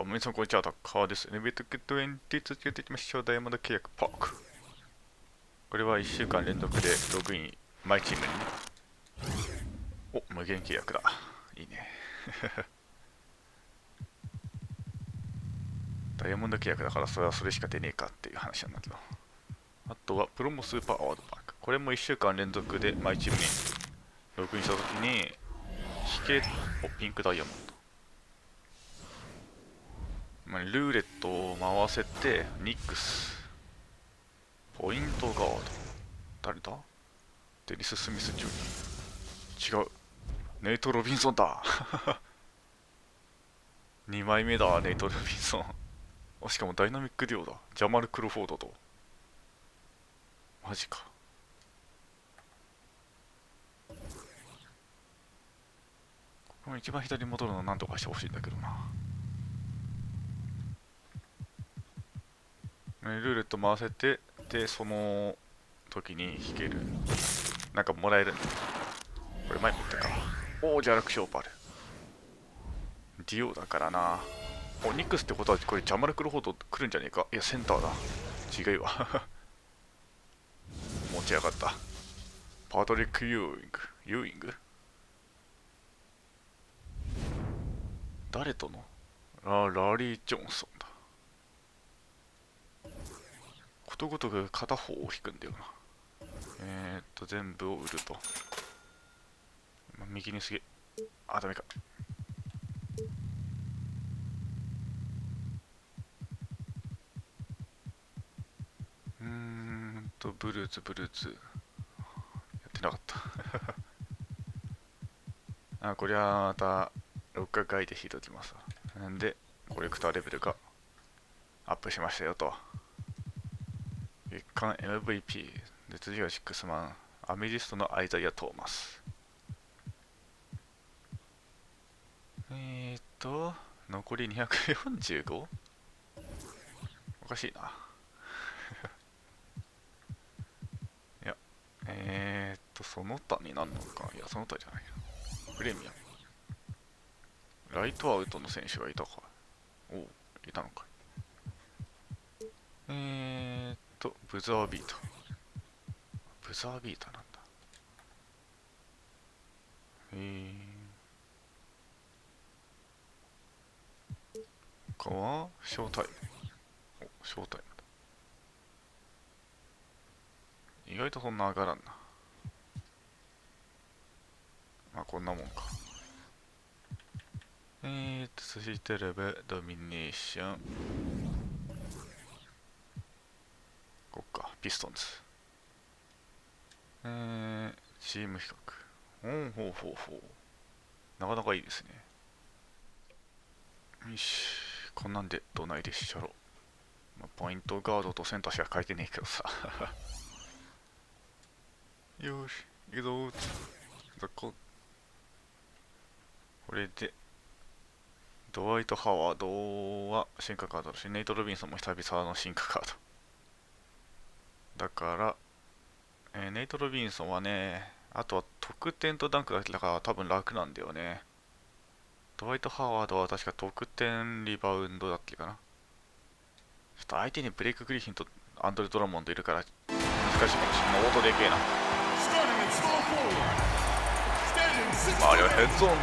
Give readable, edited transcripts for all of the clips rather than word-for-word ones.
皆さんこんにちは、タッカーです。エレベーター20続けていきましょう。ダイヤモンド契約パーク。これは1週間連続でログイン、マイチームにね。お、無限契約だ。いいね。ダイヤモンド契約だからそれはそれしか出ねえかっていう話なんだけど。あとはプロモスーパーアワードパーク。これも1週間連続でマイチームにログインしたときに、引け、お、ピンクダイヤモンド。ルーレットを回せて、ニックス。ポイントガード。誰だ？デニス・スミス・ジュニア。違う。ネイト・ロビンソンだ。2枚目だ、ネイト・ロビンソン。しかもダイナミックデュオだ。ジャマル・クロフォードと。マジか。ここも一番左に戻るのなんとかしてほしいんだけどな。ルーレット回せて、で、その時に引ける。なんかもらえるんだ。これ前も言ったか。おお、ギャラクシーオーパル。ディオだからな。お、ニックスってことは、これジャマルクロフォード来るんじゃねえか。いや、センターだ。違うわ。持ち上がった。パトリック・ユーイング誰とのラリー・ジョンソンだ。ことごとく片方を引くんだよな。全部を売ると。右にすげえ。あ、ダメか。ブルーツ。やってなかった。あ、これはまた、6回外で引いておきます。なんで、コレクターレベルがアップしましたよと。月間 MVP、で次は6マン、アメリストのアイザイア・トーマス。残り 245？ おかしいな。いや、その他になるのか。いや、その他じゃないな。プレミアム。ライトアウトの選手がいたか。おう、いたのかい。ブザービータ。ブザービータなんだ。他はショータイム。お、ショータイムだ。意外とそんな上がらんな。まあこんなもんか。続いてレベドミネーション。こっか、ピストンズ。チーム比較。ほう。なかなかいいですね。よし。こんなんでどないでしょろ。ポイントガードとセンターしか書いてねえけどさ。よし、行くぞ。これで、ドワイト・ハワードは進化カードだし、ネイト・ロビンソンも久々の進化カード。だから、ネイト・ロビンソンはね、あとは得点とダンクだけだから多分楽なんだよね。ドワイト・ハワードは確か得点リバウンドだっけかな。ちょっと相手にブレイク・グリフィンとアンドレ・ドラモンドいるから難しいかもしれない。音でけえな。あれはヘッドオンや。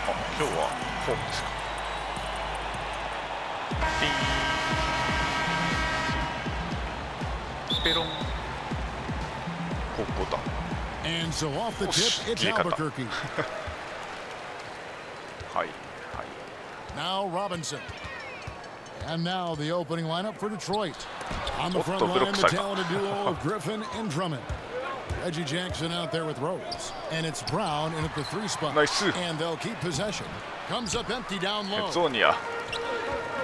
あ、今日はホームですか。ペロン。ここだ。よし、切り方。はい。Now Robinson. And now the opening lineup for Detroit. On the front line, the talented duo of Griffin and Drummond. Reggie Jackson out there with Rose. And it's Brown in at the 3 spot. Nice. And they'll keep possession. Comes up empty down low.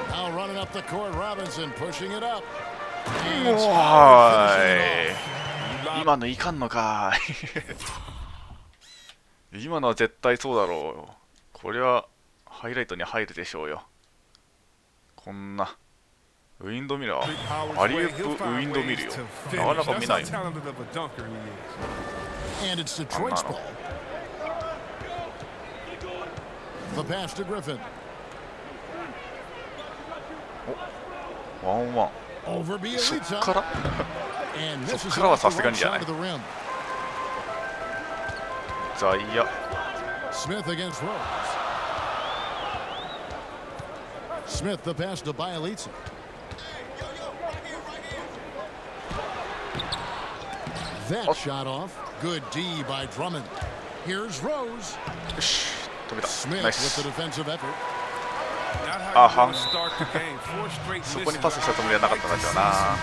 Now running up the court, Robinson pushing it up. 今のいかんのかい。今のは絶対そうだろうよ。これはハイライトに入るでしょうよ。こんなウィンドミラー、アリウープウィンドミルよ。なかなか見ないよ。And it's Detroit's ball. The The pass to Griffin. お、ワンワン。 Over そっ Bielitsa. から And そ this っ is からは off さ the すが right にじゃな side い。 of the rim. ザイヤ。 Smith against Rose. Smith the pass to Bielitsa. That shot off. Good D by Drummond. Here's Rose. よし、止めた。 Smith ナイ with the ス。 defensive effort. あはん。そこにパスしたつもりはなかったんだけどな。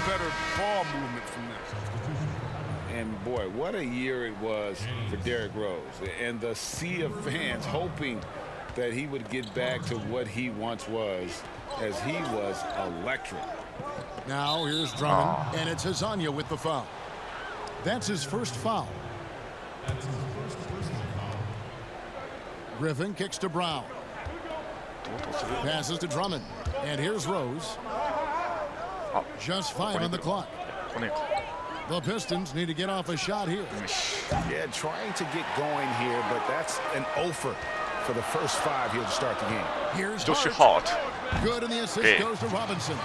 And boy, what a year it was for Derrick Rose. And the sea of fans hoping that he would get back to what he once was, as he was electric. Now here's Drummond, and it's Hazanya with the foul. That's his first foul. Griffin kicks to Brown. Passes to Drummond. And here's Rose. Just 5 on the clock. 来ねえか。 The Pistons need to get off a shot here. Yeah, trying to get going here, but that's an offer for the first 5 here to start the game. Here's ジョシュ・ Hart. ハート。 Good, and the assist Okay. goes to Robinson. 2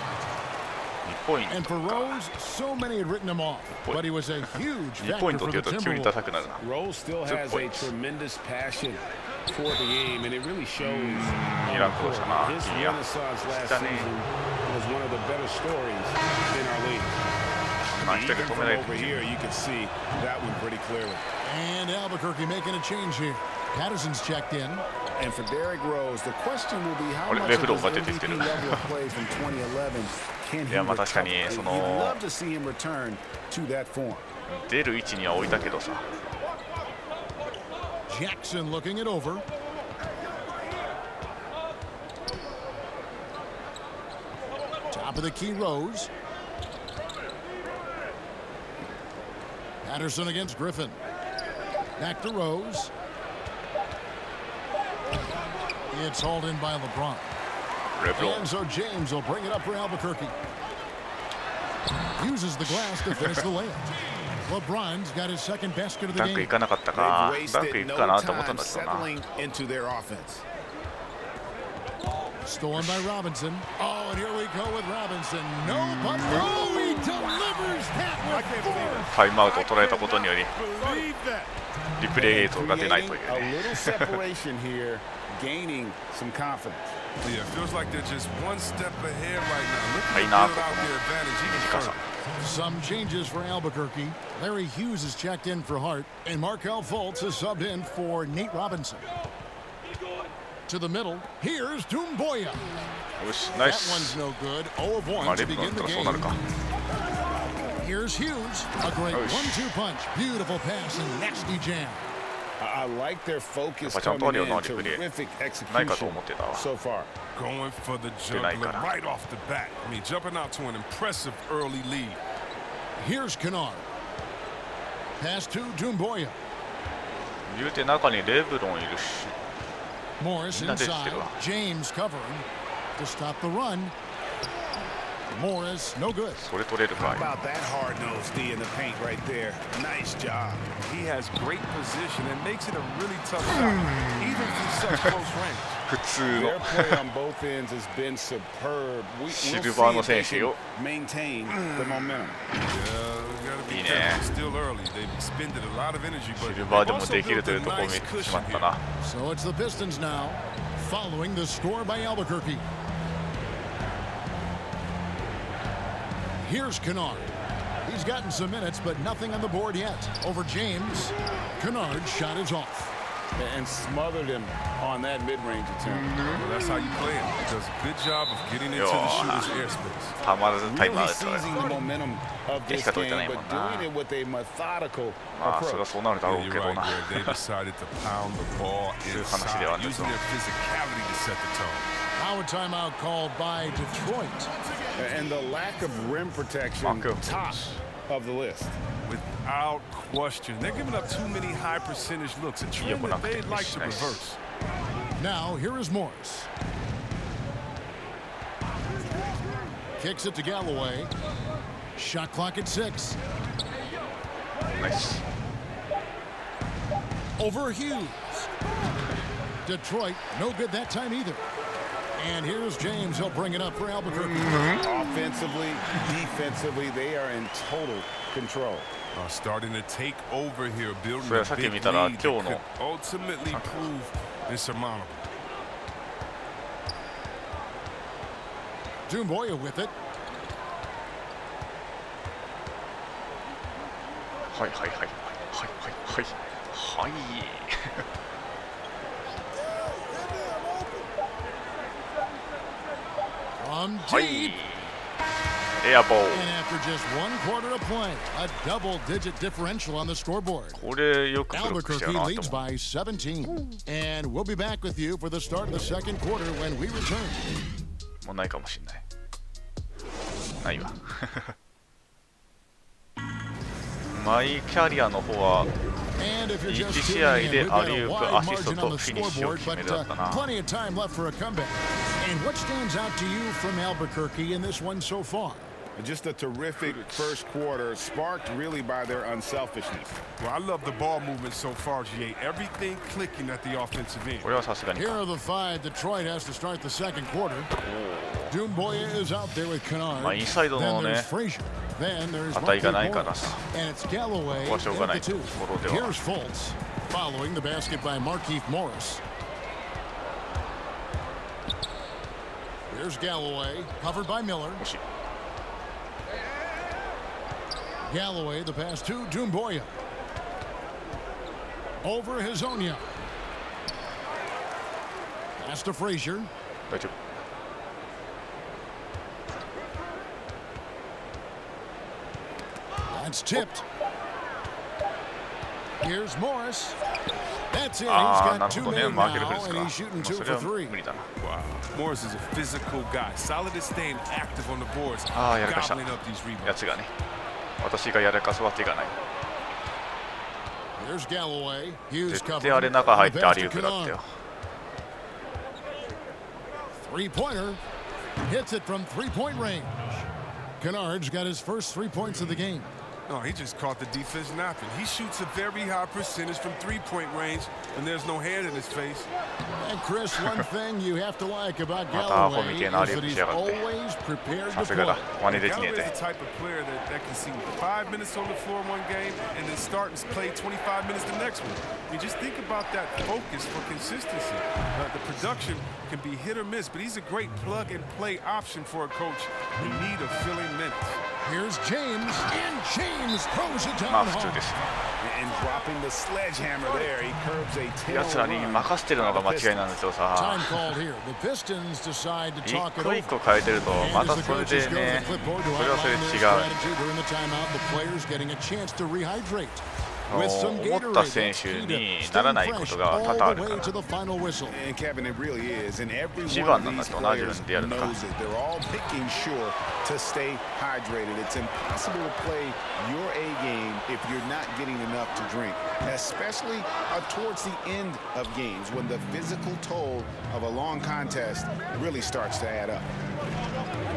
ポイン And ト for か。 Rose, so many had written him off, but he was a huge 2ポイ factor ントっ for て言 the うと急に Timberwolves. 高くなるな。 Rose still has a tremendous passion for the game, and it really shows. 2ランク落ちたな。 His いいや。 renaissance last だね。 season was one of the better stories in our league. まあ一人 Even 止 from めないと over here, you can see that one pretty clearly. And Albuquerque making a change here. Patterson's checked in. And for Derrick Rose, the question will be how あれ、 much レ of フロン his が出てきて MVP る。 level of play from 2011 can he いや、まあ確か recover? にそ You'd の love to see him return to that form. 出る位置には置いたけどさ。 Jackson looking it over. Top of the key, Rose. Patterson against Griffin. Back to Rose. It's hauled in by LeBron. レブロン。 And so James will bring it up for Albuquerque. Uses the glass to finish the layup. LeBron's got his second basket of the ダンク game. 行かなかった They've か。ダンク wasted 行く no かなと思った time んだけどな。 settling into their offense. Stolen by Robinson. Oh, and here we go with Robinson. No, but no, he delivers that with force. タイムアウトを取られたことにより、リプレイ映像が出ないという A ね。 little separation here, gaining some confidence. Yeah, feels like they're just one step ahead right now. Look はい at な、 the こ build こ out の their advantage even 短さ further.。 Some changes for Albuquerque. Larry Hughes is checked in for Hart, and Markelle Fultz is subbed in for Nate Robinson. To the middle, here's Doumbouya. よし、ナイ That ス。 one's no good. 0 of まあ 1レ to ブロン begin だった the らそうなる game. か。 Here's Hughes. A great Oh, 1-2 punch. Beautiful pass and nasty jam. I like their focus やっぱちゃんとあ coming るよ in. な、リプレイ。 Terrific ないかと execution 思ってたわ。 so far. Going for the Denied jugglerから。 right off the bat. I mean, jumping out to an impressive early lead. Here's Kennard. Pass to Doumbouya. 言うて中にレブロンいるし。 Morris みんな出てき inside. てるわ。 James covering to stop the run. Morris, no good. それ取れる How かい。 about that hard-nosed D in the paint right there? Nice job. He has great position and makes it a really tough shot, even from such close range. 普通 Their の。 play on both ends has been superb. We'll see シルバーの if they 選手よ。 can maintain the momentum. Yeah, we gotta be いいね。 careful. Still early. They've expended a lot of energy, シ but ルバー they've でも also できる built とい a うところを見 nice てし cushion まった here. な。 So it's the Pistons now, following the score by Albuquerque. Here's Kennard. He's gotten some minutes, but nothing on the board yet. Over James. Kennard's shot is off. And smothered him on that mid-range attempt. Well, that's how you play it. He does a good job of getting into the shooter's airspace. たまらずタイムア Really ウトだよ。 seizing the momentum of this しか取れてない game, もん but な。 doing it with a methodical まあそれは approach. そうなるだろ Yeah, う you're けど right, な。 Greg. They decided to pound the ball いう話ではあ inside, るんですよ。 using their physicality to set the tone. Now a timeout called by Detroit. And the lack of rim protection, Marco. top of the list. Without question. They're giving up too many high percentage looks. A trend that they'd like to Nice. reverse. Now here is Morris. Kicks it to Galloway. Shot clock at 6. ナイス。 Over Hughes. Detroit, no good that time either. And here's James. He'll bring it up for Albuquerque. Offensively, defensively, they are in total control. Starting to take over here, building それ a さっき big 見たら lead 今 that 日の could ultimately prove insurmountable. Dumboya with it. はいはいはいはいはいはいはい。From はい。 deep. エアボール。 And after just one quarter of play, a double-digit differential on the scoreboard. これよくブロックした Albuquerque よなと leads 思う。 by 17. And we'll be back with you for the start of the second quarter when we return. もうないかもしんない。ないわ。マイキャリアの方は And if you're 1 just 試 tuning 合 in, で we've ア got リ a ウー wide プアシスト margin と on フ the ィニッシュを scoreboard, 決 but めるだったな。 plenty of time left for a comeback. And what stands out to you from Albuquerque in this one so far? Just a terrific first quarter, sparked really by their unselfishness. Well, I love the ball movement so far, GA. Everything clicking at the offensive end. これはさすがに Here か。 are the five. Detroit has to start the second quarter. Dumboya is out there with Kennard. まあインサイド Then の there's ね Frazier. Then there's 当たりが Marquise ないから Morris. さ。 And it's Galloway ここはしょうがない at the と two. ころでは。 Here's Fultz following the basket by Marquise Morris. Here's Galloway, covered by Miller. 惜しい。 Galloway, the pass to Dumboya. Over Hazonia. Pass to Frazier. 大丈夫。 That's tipped. Here's Morris. That's it. He's ああ、な got る two ほどね。 made マーケル now, フェルス and か。 he's shooting もう two それ for は three. 無理だな。 Wow. Morris is a physical guy. Solid at staying active on the boards. ああ、やらかした。 Gobbling up these や rebounds. つがね。私がやらかすわけがない。 Here's Galloway. Hughes 絶 covered. 対あれ中入って The ア pass リウ to ープだった Kennard. よ。Three-pointer. Hits it from three-point range. Kennard's got his first 3 points of the game. No, he just caught the defense napping. He shoots a very high percentage from three-point range, and there's no hand in his face. And Chris, one thing you have to like about またアホ Galloway み is たいなアリウー that プ he's しやがって。 always prepared さ to すがだ。 play. 真似できねえ Galloway ぜ is the。type of player that can see 5 minutes on the floor one game and then start and play 25 minutes the next one. I mean, just think about that focus for consistency. The production can be hit or miss, but he's a great plug-and-play option for a coach in need of filling minutes. Here's James, and James throws it まあ down 普通 hard. です。 And dropping the sledgehammer there, he curbs a やつら 10-0 に run. 任せてるのが間違いなんですよ Time さ。 called here. The Pistons decide to 一 talk it 個 over. 一個変えてると、ま And た as the それ coaches で go to ね、 the clipboard to それはそれ outline で their 違う。 strategy during the timeout, the players getting a chance to rehydrate. 思 With some った Gatorade, 選 that's 手 key に to なら staying ないこ fresh とが all 多々あ the るか way ら。 to the final whistle. And Kevin, it really is. And every 一 one 番 of なんだ these って同じよう players にでやるのか。 knows it. They're all making sure to stay hydrated. It's impossible to play your A game if you're not getting enough to drink, especially towards the end of games when the physical toll of a long contest really starts to add up.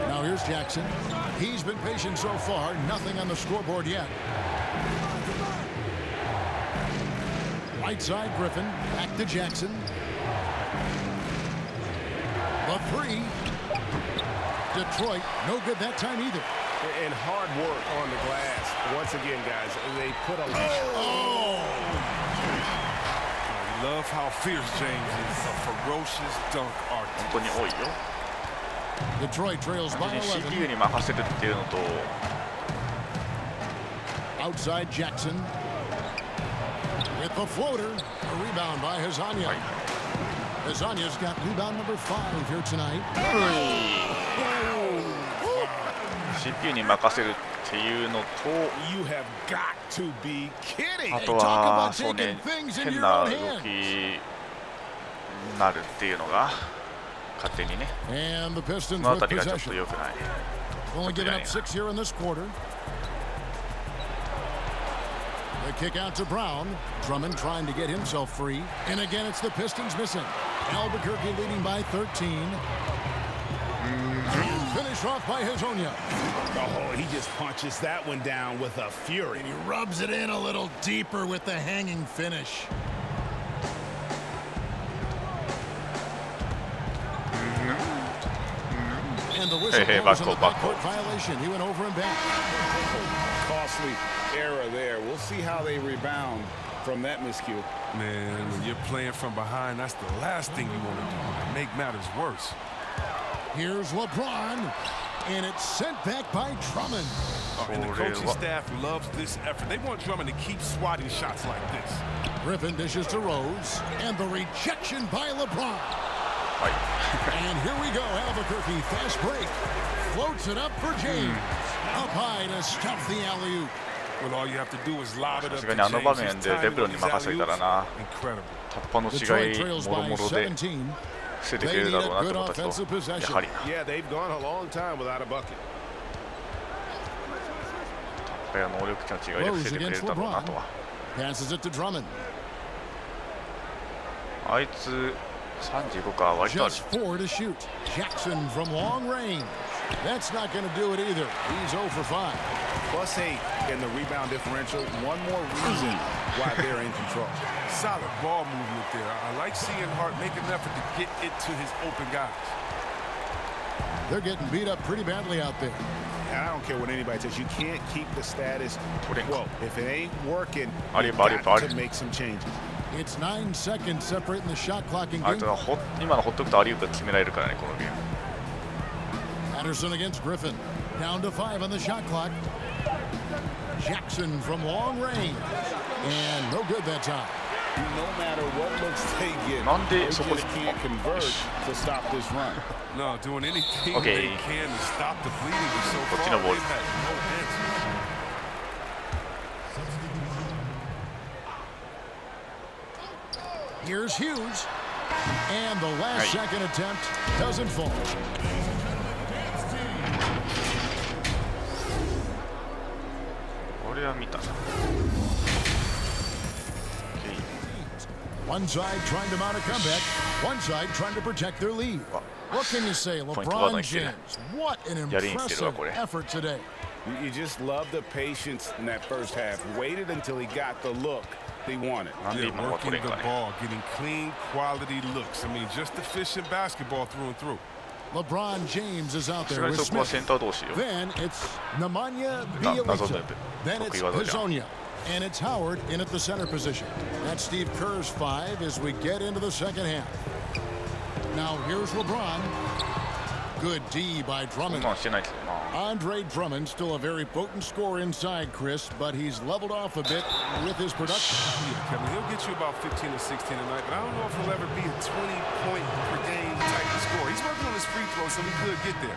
Now here's Jackson. He's been patient so far. Nothing on the scoreboard yet. Right side, Griffin. Back to Jackson. The three. Detroit, no good that time either. And hard work on the glass. Once again, guys, they put a... Oh! I love how fierce James is. A ferocious dunk 本当 artist. に多いよ。 Detroit trails by 単純に 11. CPU に任せるっていうのと、 Outside Jackson. With the floater. A rebound by Hazonia. Hazonia's got rebound number 5 here tonight. CPU に任せるっていうのと、 You have got to be kidding. あとはそうね、変な動きになるっていうのが勝手にね、 And the そ Pistons のあ with たりがちょっ possession. と良くない。 Only giving up 6 here in this quarter. The kick out to Brown. Drummond trying to get himself free. And again, it's the Pistons missing. Albuquerque leading by 13. Finished off by Hazonia. Oh, he just punches that one down with a fury. And he rubs it in a little deeper with the hanging finish. And the whistle Hey, blows on the backcourt. backcourt violation. He went over and back. Costly error there. We'll see how they rebound from that miscue. Man, when you're playing from behind, that's the last thing you want to do. Make matters worse. Here's LeBron, and it's sent back by Drummond. And the coaching staff loves this effort. They want Drummond to keep swatting shots like this. Griffin dishes to Rose, and the rejection by LeBron. And here we go, Albuquerque, fast break. Floats it up for James. Up high to stuff the alley-oop. Well, all you have to do is lob it さ up す to がにあの場 James. 面 His でレ timing ブロ on ンに his 任せといたら alley-oops, な、 incredible. タッパの Detroit 違い trails もろ by もろで 17. 伏せてくれるだろうなって思ったけど、 They need a good offensive possession. やはり Yeah, they've gone a long time without a bucket. タッパの能力値の違いで伏せてくれるだろうなとは。 Passes it to Drummond. あいつ35か、割とある。 Just 4 to shoot. Jackson from long range. That's not going to do it either. He's 0 for 5. +8 in the rebound differential. One more reason why they're in control. Solid ball movement there. I like seeing Hart make an effort to get it to his open guys. They're getting beat up pretty badly out there. And I don't care what anybody says. You can't keep the status quo. If it ain't working, you Body. got to make some changes. It's 9 seconds separating the shot clock and あ game. いつは今のほっとくとアリウープ決められるからね、このゲーム。 Patterson against Griffin. Down to 5 on the shot clock. Jackson from long range. And no good that time. No matter what looks they get, なんで they そこで just can't convert to stop this run. No, doing anything Okay. they can to stop the bleeding. But so こっち far, のボール。 they've had no answer. Here's Hughes. And the last second attempt doesn't fall. これは見たな。One side trying to mount a comeback. One side trying to protect their lead. What can you say, LeBron James? What an impressive effort today. You just love the patience in that first half. Waited until he got the look he wanted. Yeah, working the ball, getting clean, quality looks. I mean, just efficient basketball through and through. LeBron James is out さす there がに with そこは Smith. センター同士よ。 Then it's Nemanja 謎 Bjelica. ループ。 Then 得 it's 意技じゃん。 Hazonia. And it's Howard in at the center position. That's Steve Kerr's 5 as we get into the second half. Now here's LeBron. Good D by そん Drummond. なんしてないけどな。 Andre Drummond, still a very potent scorer inside, Chris, but he's leveled off a bit with his production. Yeah, Kevin, he'll get you about 15 or 16 tonight, but I don't know if he'll ever be a 20-point per game type of scorer. He's working on his free throw, so he could get there.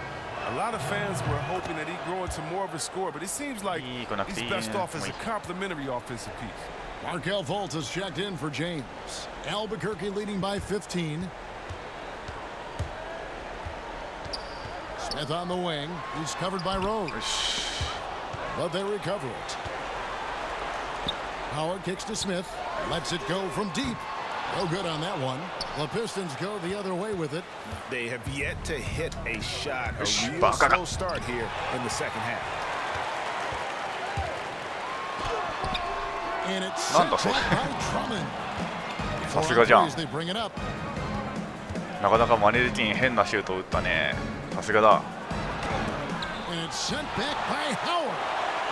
A lot of fans were hoping that he'd grow into more of a scorer, but it seems like he's best off as a complementary offensive piece. Markelle Fultz has checked in for James. Albuquerque leading by 15. Smith on the wing. He's covered by Rose. But they recover it. Howard kicks to Smith. Lets it go from deep. No good on that one. The Pistons go the other way with it. They have yet to hit a shot. A real Baka. slow start here in the second half. And it's set back by Drummond. さすがじゃん。 They bring it up. なかなか真似できん変なシュートを打ったね。さすがだ。 And it's sent back by Howard.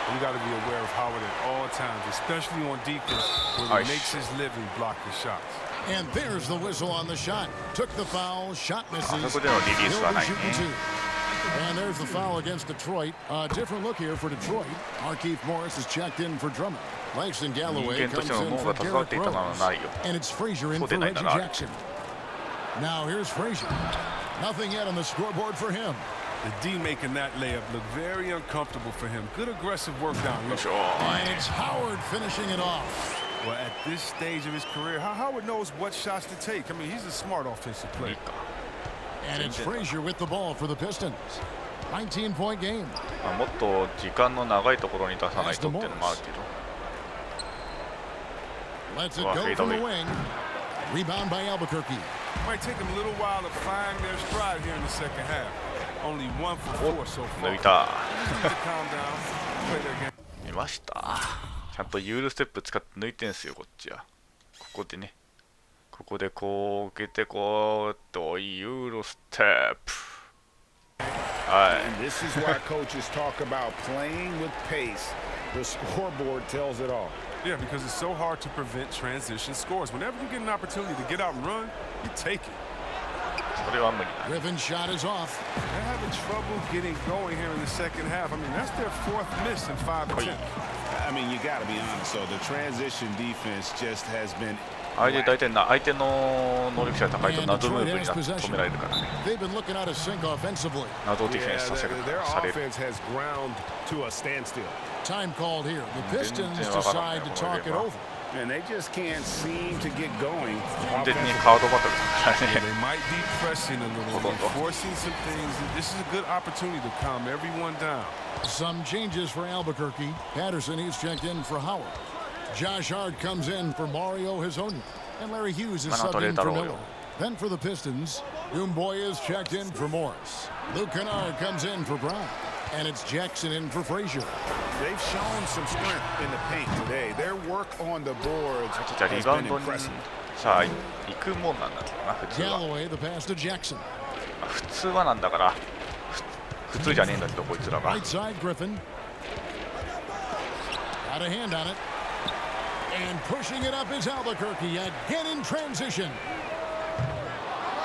You got to be aware of Howard at all times, especially on defense, where he makes his living blocking shots. And there's the whistle on the shot. Took the foul. Shot misses. あそこでのリリースはないね。 And there's the foul against Detroit. A different look here for Detroit. Markeith Morris has checked in for Drummond. Langston Galloway 人間と comes しての in 脳 for が携わってい Derrick たなら Rose. ないよ。 And it's Frazier in そう for でない Reggie ならある。 Jackson. Now here's Frazier. Nothing yet on the scoreboard for him. The D making that layup look very uncomfortable for him. Good aggressive work down low. And it's Howard finishing it off. Well, at this stage of his career, Howard knows what shots to take. I mean, he's a smart offensive いい player. か。 And it's Frazier with the ball for the Pistons. 19-point game. まあもっと時間の長いところに出さないとっていうのもあるけど。 Lets it go from the wing. Rebound by Albuquerque. Might take him a little while to find their stride here in the second half. Only 1 for 4 so far. 抜いた。 Need to calm down, play their game. 見ました。ちゃんとユーロステップ使って抜いてんすよ、こっちは。ここでね。ここでこう受けてこうとユーロステップ。はい。 And this is why coaches talk about playing with pace. The scoreboard tells it all. Yeah, because it's so hard to prevent transition scores. Whenever you get an opportunity to get out and run, you take it. それは無理だ。 Griffin's shot is off. They're having trouble getting going here in the second half. I mean, that's their fourth miss in 5 attempts. I mean, you got to be honest. So the transition defense just has been. 相手の能力者が高いと謎ムーブに止められるからね。 They've been looking out of sync offensively. 謎ディフェンスさせる their される。 offense has ground to a standstill. Time called here. The Pistons 全然わからんね decide to この talk ゲ it ームは over. And they just can't seem to get going. 完全に offensively. カードバトルだから They ね。 might be pressing a little bit, forcing some things. This is a good opportunity to calm everyone down. Some changes for Albuquerque. Patterson, he's checked in for Howard. Josh Hart comes in for Mario Hezonja. And Larry Hughes is subbed in for Miller. Then for the Pistons, Dumboy is checked in for Morris. Luke Kennard comes in for Brown. And it's Jackson in for Frazier. They've shown some strength in the paint today. Their work on the boards じゃあリ has バウ been ンドに impressive. さあ行くもんなんだけどな普通は。 Galloway, the pass to Jackson. 普通はなんだから普通じゃねえんだけどこいつらが。 Right side, Griffin. Got a hand on it. And pushing it up is Albuquerque again in transition.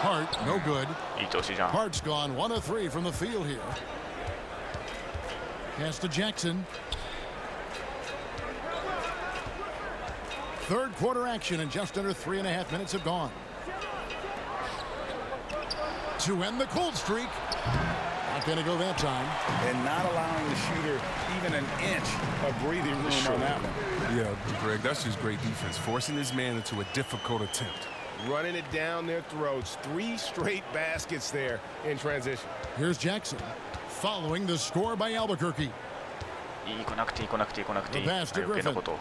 Hart, no good. いい調子じゃん。 Hart's gone 1 of 3 from the field here. Pass to Jackson. Third quarter action and just under 3.5 minutes have gone. To end the cold streak. Not going to go that time. And not allowing the shooter even an inch of breathing room on that one. Yeah, Greg, that's just great defense, forcing his man into a difficult attempt. Running it down their throats. 3 straight baskets there in transition. Here's Jackson. Following the score by Albuquerque. 来なくていい来なくていい来なくていい。 The pass to 余計な Griffin. こと。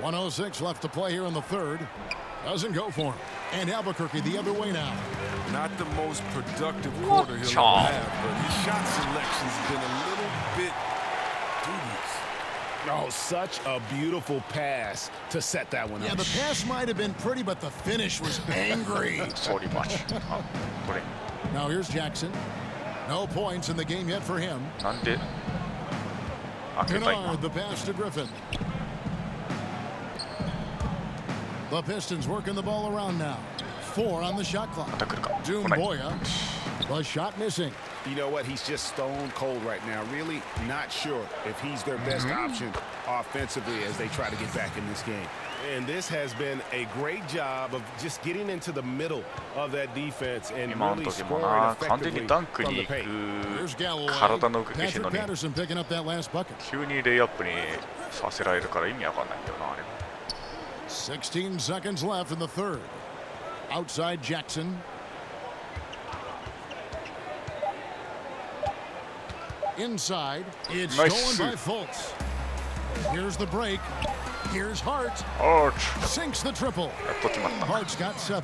1:06 left to play here in the third. Doesn't go for him. And Albuquerque the other way now. Not the most productive quarter he'll ever have, but his shot selection's been a little bit dubious. Oh, such a beautiful pass to set that one Yeah, up. the pass might have been pretty, but the finish was angry. Sorry much あこれ Now here's Jackson. No points in the game yet for him. なんで開けた今。 Kennard, the pass to Griffin. The Pistons working the ball around now. 4 on the shot clock. また来るか。来ない。 Dumboya, the shot missing. You know what? He's just stone cold right now. Really not sure if he's their best option offensively as they try to get back in this game. And this has been a great job of just getting into the middle of that defense and 今の really 時も scoring な完全 effectively にダンク from に the 行 paint. く Here's Galloway. 体の動きしてる Patrick のに Patterson picking up that last bucket. 急にレイアップにさせられるから意味わかんないんだよなあれ。 16 seconds left in the third. Outside Jackson. Inside. It's Nice. stolen by Fultz. Here's the break. Here's Hart. おー Sinks the triple. やっと決まった。 Hart's got 7.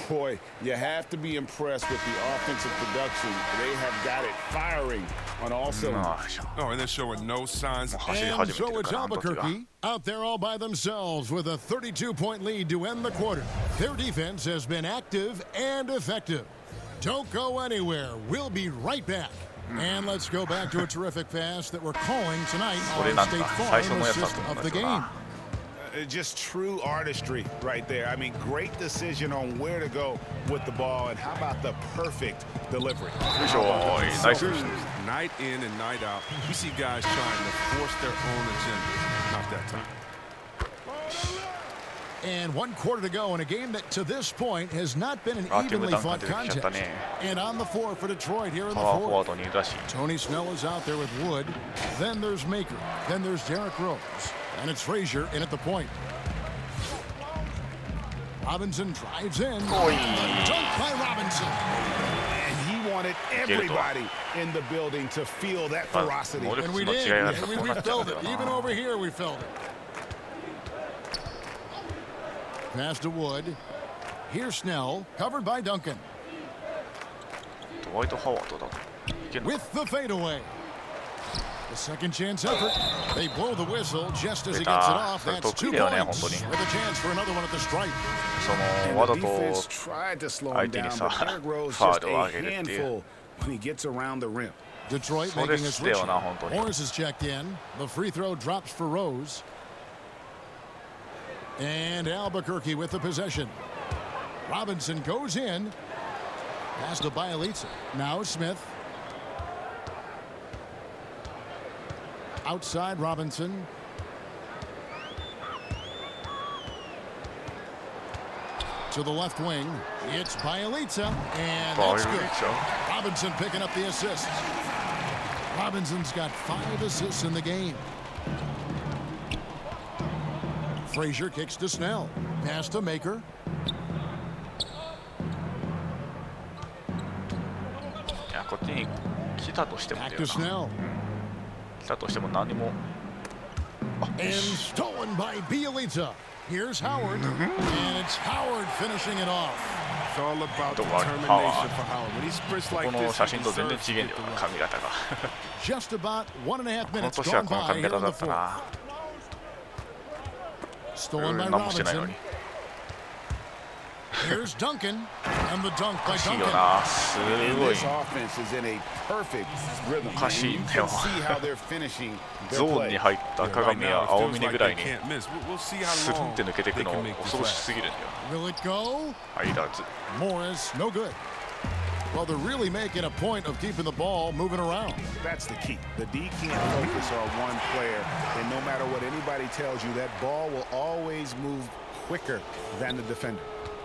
Boy, you have to be impressed with the offensive production. They have got it firing on all cylinders. まあしょ Oh, and they're showing no signs. もう走り And 始めて so る it's からあの時は。 Albuquerque out there all by themselves with a 32-point lead to end the quarter. Their defense has been active and effective. Don't go anywhere. We'll be right back. And let's go back to a terrific pass that we're calling tonight これ on なん State か最初 Farm のやつだ assist と思うん of だ the けど game. な。 Just true artistry right there. I mean, great decision on where to go with the ball, and how about the perfect delivery? よいしょーナイス。 Night in and night out, we see guys trying to force their own agenda. Not that time. And 1 quarter to go in a game that to this point has not been an あティム evenly ダンク fought 出てきちゃった contest. ね。 And on the floor for Detroit here in パ the ワーフォワー fourth. ドにいるらしい。 Tony Snell is out there with Wood. Then there's Maker. Then there's Derrick Rose. And it's Frazier in at the point. Robinson drives in. Dunk by Robinson. And he wanted everybody in the building to feel that ferocity. 能力 And 値 we の did. 違いがある And と we こうなっちゃうん felt だよ it. Even な。 over here, we felt it. Pass to Wood. Here's Snell. Covered by Duncan. ドワイト・ハワードだといけんの With the fadeaway. The second chance effort. They blow the whistle just as he gets it off. That's 2 得意だよね、 points. 本当に。 With a chance for another one at the stripe. そのわざと tried to slow 相 him 手に down, さ but Derrick Rose ファー just ルを a 上げるっていう handful when he gets around the rim. Detroit それ making a してよ switch. な本当に Morris is checked in. The free throw drops for Rose. And Albuquerque with the possession. Robinson goes in. Pass to Bielitsa. Now Smith. Outside Robinson. To the left wing. It's Bielitsa. And that's good. Robinson picking up the assists. Robinson's got 5 assists in the game. Frazier kicks to Snell. Pass to Maker. いやこっちに来たとしてもだ Back よ to な Snell. 来たとしても何も And stolen by Bielitsa. Here's Howard. And it's Howard finishing it off. It's all about どこある determination パワ for ー Howard. When he sprints こ like の this, 写 he 真と全然 deserves 違え to んだ get よ the な rock. 髪型が Just about 1.5この minutes 年は gone この by 髪 here 型 in だ the った fourth. な Stolen by 何もしてないの Robinson. に Here's Duncan. And the dunk お by かしいよ Duncan. なす And ごい this offense is in a perfect rhythm. おかしい You んだよ can see how they're finishing ゾ their ーンに play. 入った赤 Right 髪 now, や it 青 feels み like ぐら they いに can't miss. We'll see ス how ルン long って抜けてい they くの can make this 恐ろし last. すぎるんだよ Will it go? 入らず Morris, no good. Well, they're really making a point of keeping the ball moving around. That's the key. The D can't focus on one player, and no matter what anybody tells you, that ball will always move quicker than the defender.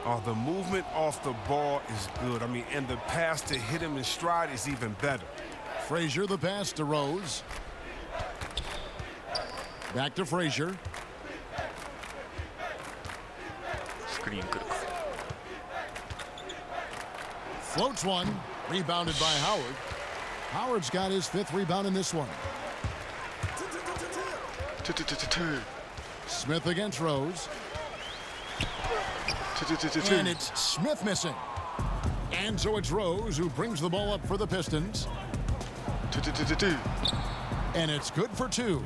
Oh, the movement off the ball is good. I mean, and the pass to hit him in stride is even better. Frazier, the pass to Rose. Back to Frazier. スクリーン来るか Floats one. Rebounded by Howard. Howard's got his 5th rebound in this one. トゥトゥトゥトゥトゥ Smith against Rose. トゥトゥトゥトゥト And ゥ it's Smith missing. And so it's Rose who brings the ball up for the Pistons. トゥトゥトゥトゥトゥ And it's good for 2.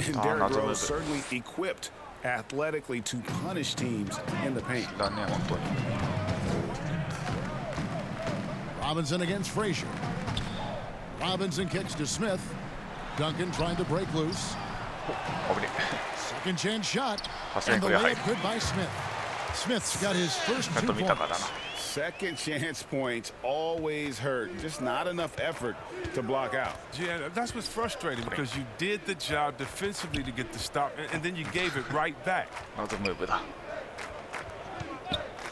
And Oh, Derrick not to Rose move it. certainly equipped athletically to punish teams in the paint. だね本当に Robinson against Frazier. Robinson kicks to Smith. Duncan trying to break loose. 危ね Second chance shot. さすがに And こ the れは入 layup る good by Smith. Smith's got his first ちゃん 2 と見たからな points. Second chance points always hurt. Just not enough effort to block out. Yeah, that's what's frustrating because you did the job defensively to get the stop, and then you gave it right back. 謎ムーブだ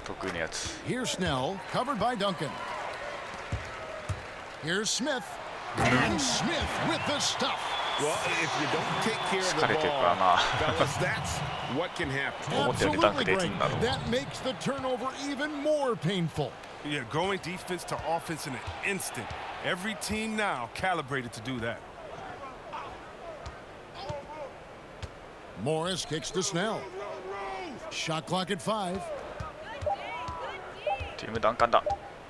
得意なやつ Here's Snell, covered by Duncan. Here's Smith. And Smith with the stuff. Well, if you don't take care of the 疲れてるから ball, な fellas, that's what can happen. 思ったようにダンク Absolutely でき great. んだろう That makes the turnover even more painful. Yeah, going defense to offense in an instant. Every team now calibrated to do that. Morris kicks to Snell. Shot clock at 5. チームダンカンだ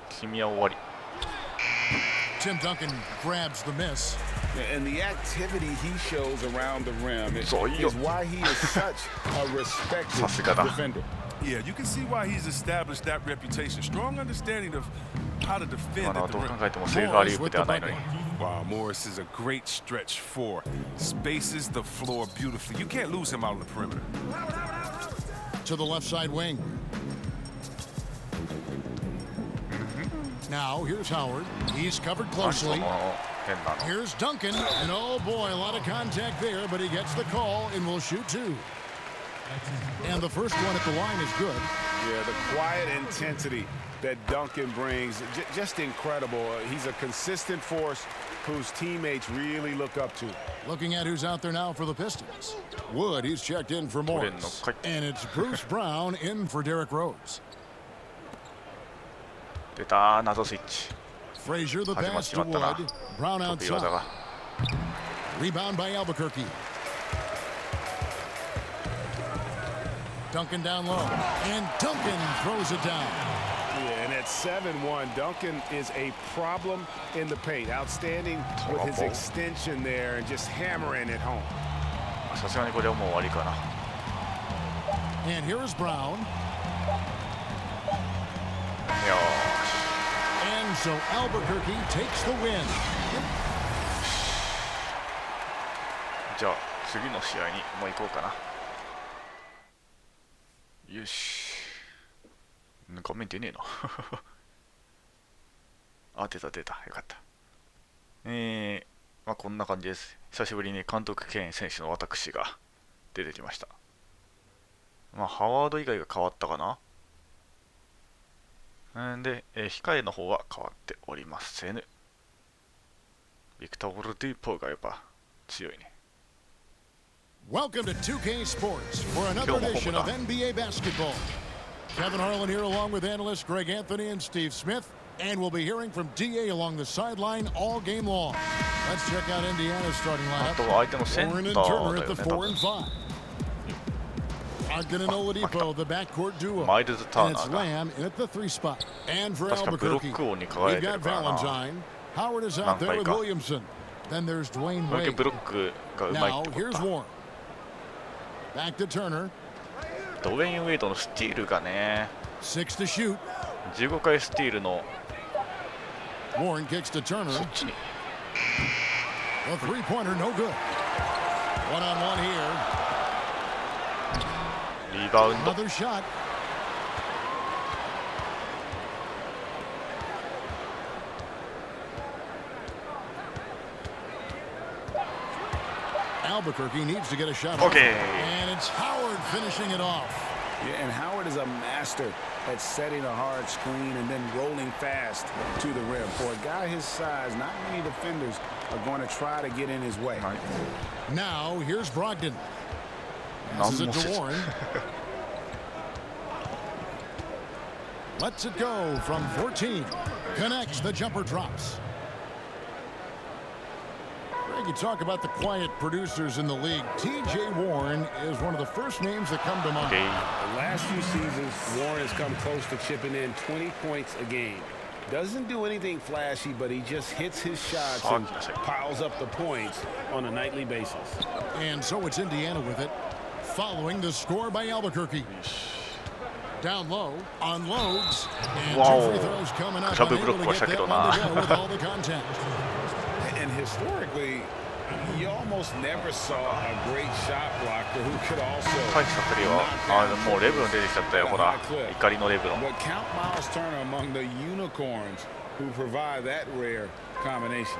君は終わり Tim Duncan grabs the miss. And the activity he shows around the rim is そういいよ why he is such a respected さすがだ defender. Yeah, you can see why he's established that reputation. Strong understanding of how to ま defend だ at the どう rim. 考えてもセーフアリウープではないのに Wow, Morris is a great stretch four. Spaces the floor beautifully. You can't lose him out on the perimeter. To the left side wing. Now here's Howard. He's covered 何そ closely. の変なの Here's Duncan. And oh boy, a lot of contact there, but he gets the call and will shoot 2. And the first one at the line is good. Yeah, the quiet intensity that Duncan brings, just incredible. He's a consistent force whose teammates really look up to. Looking at who's out there now for the Pistons. Wood, he's checked in for Morris. And it's Bruce Brown in for Derrick Rose. 出た謎スイッチ Frazier, the 始まっ pass ち to まったな Wood. Brown 得意技 outside. が Rebound by Albuquerque. Duncan down low. And Duncan throws it down. Yeah, and at 7-1, Duncan is a problem in the paint. Outstanding with his extension there and just hammering it home. さすがにこれはもう終わりかな And here is Brown. よ And so Albuquerque takes the win. ーし、じゃあ次の試合にもう行こうかな。よし、画面出ねえなあ、出た出た、よかった。まあこんな感じです。久しぶりに監督兼選手の私が出てきました。まあハワード以外が変わったかな。で、控えの方は変わっておりません。ビクター・オルディーポーがやっぱ強いね。Welcome to 2K Sports for another edition of NBA basketball. Kevin Harlan here along with analysts Greg Anthony and Steve Smith. And we'll be hearing from DA along the sideline all game long. Let's check out Indiana's starting あ lineup. と相手のセン Warren タ and ー Turner だ at よ the ね、多 4 分。 and 5. Ogden and Oladipo, the backcourt duo. マイルズ・ター And ナ it's ーが Lamb in at the 3 spot. And for 確かブロ Albuquerque, ック王に輝い we've てる got からな。 Valentine. Howard is out there with 何回か。 Williamson. Then there's Dwayne これだけ Wade. ブロックがうまい Now ってこ here's と Warren. Back to Turner. ドウェイン・ウェイドのスティールがね、 6 to shoot. 15回スティールの Warren kicks to Turner. そっちに A three-pointer, no good. One-on-one here. リバウンド。 Another shot. Albuquerque needs to get a shot off. Okay. And it's Howard finishing it off. Yeah, and Howard is a master at setting a hard screen and then rolling fast to the rim. For a guy his size, not many defenders are going to try to get in his way. はい、 Now here's Brogdon. 何 Passes も it せ to ず Warren. Lets it go from 14. Connects, the jumper drops. Greg, you talk about the quiet producers in the league. T.J. Warren is one of the first names that come to mind. OK。 The last few seasons, Warren has come close to chipping in 20 points a game. Doesn't do anything flashy, but he just hits his shots and piles up the points on a nightly basis. And so it's Indiana with it, following the score by Albuquerque. Down low, unloads, and two free throws coming up. Unable to get that one to go with all the contact. And historically, you almost never saw a great shot blocker who could also 大したプレーは、あ、もうレブロン出てきちゃったよ、ほら。怒りのレブロン。 But count Miles Turner among the unicorns who provide that rare combination.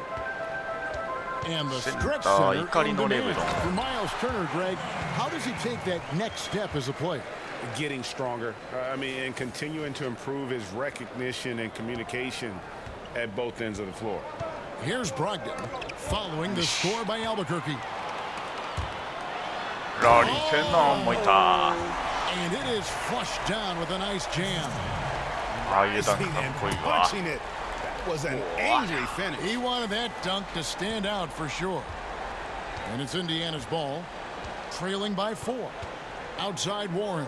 And the stretch Center, center Ikari in no demand. Lebron. For Miles Turner, Greg, how does he take that next step as a player? Getting stronger, and continuing to improve his recognition and communication at both ends of the floor. Here's Brogdon, following the score by Albuquerque. ラリー・ケナンもいた。 And it is flushed down with a nice jam. ああいうダンクかっこいいわ。 Punching it. That was an angry finish. He wanted that dunk to stand out for sure. And it's Indiana's ball, trailing by 4. Outside Warren.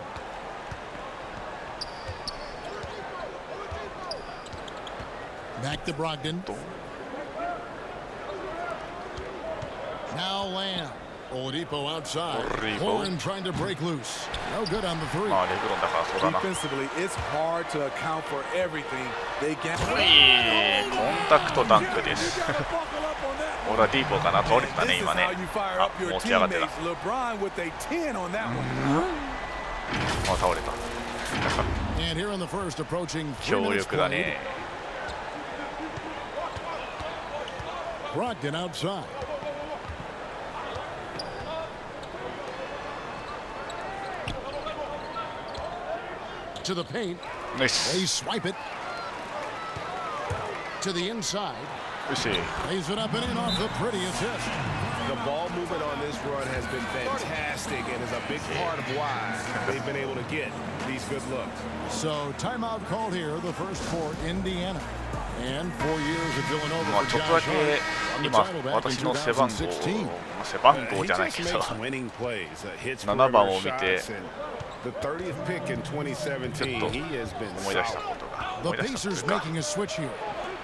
Back to Brogdon. Now Lamb. Oladipo outside. Oladipo. Warren trying to break loose. No good on the 3. まあレブロンだからそうだな。 Defensively, it's hard to account for everything. They get コンタクトダンクです。俺はディーポーかな、倒れてたね、今ね。あ、持ち上がってた。もう倒れた。 And here in the first, approaching 3強 minutes 力だ played. ね。 Brogdon outside. To the paint. ナイス。 They swipe it. To the inside. よし。 Lays it up and in off the pretty assist. The ball movement on this run has been fantastic and is a big part of why they've been able to get these good looks. So timeout called here, the first for Indiana. And 4 years at まあ Villanova ちょ for っとだ Josh け Hart. Won the 今 title back in 私の背番号、 2016. 背番号 He じゃない just けど、 makes winning plays, hits 7番 perimeter を見て shots, and the 30th pick in 2017, he has been 思い出した solid. ことが The 思い出したとい Pacers うか。 making a switch here.